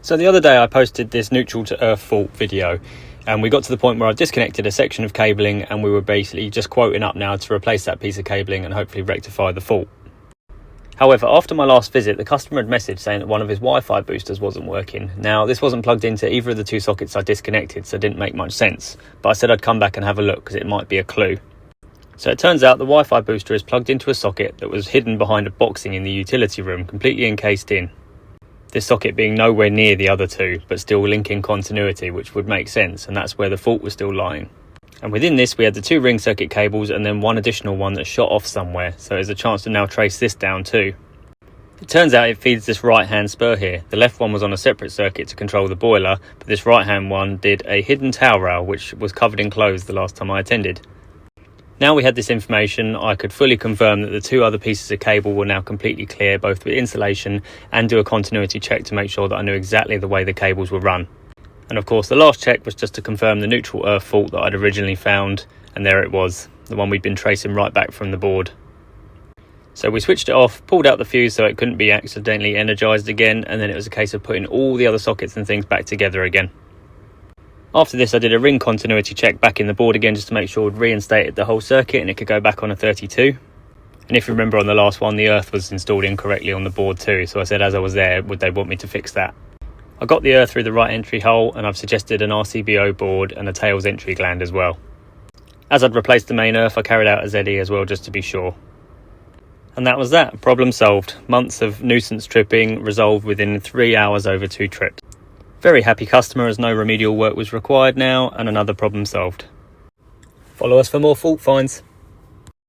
So the other day I posted this neutral to earth fault video, and we got to the point where I disconnected a section of cabling and we were basically just quoting up now to replace that piece of cabling and hopefully rectify the fault. However, after my last visit, the customer had messaged saying that one of his Wi-Fi boosters wasn't working. Now, this wasn't plugged into either of the two sockets I disconnected, so it didn't make much sense, but I said I'd come back and have a look because it might be a clue. So it turns out the Wi-Fi booster is plugged into a socket that was hidden behind a boxing in the utility room, completely encased in. This socket being nowhere near the other two, but still linking continuity, which would make sense, and that's where the fault was still lying. And within this we had the two ring circuit cables and then one additional one that shot off somewhere, so there's a chance to now trace this down too. It turns out it feeds this right hand spur here. The left one was on a separate circuit to control the boiler, but this right hand one did a hidden towel rail which was covered in clothes the last time I attended. Now we had this information, I could fully confirm that the two other pieces of cable were now completely clear, both with insulation and do a continuity check to make sure that I knew exactly the way the cables were run. And of course the last check was just to confirm the neutral earth fault that I'd originally found, and there it was, the one we'd been tracing right back from the board. So we switched it off, pulled out the fuse so it couldn't be accidentally energised again, and then it was a case of putting all the other sockets and things back together again. After this I did a ring continuity check back in the board again just to make sure we'd reinstated the whole circuit and it could go back on a 32. And if you remember on the last one, the earth was installed incorrectly on the board too, so I said as I was there, would they want me to fix that? I got the earth through the right entry hole, and I've suggested an RCBO board and a tails entry gland as well. As I'd replaced the main earth, I carried out a ZE as well just to be sure. And that was that, problem solved. Months of nuisance tripping resolved within 3 hours over 2 trips. Very happy customer as no remedial work was required now, and another problem solved. Follow us for more fault finds.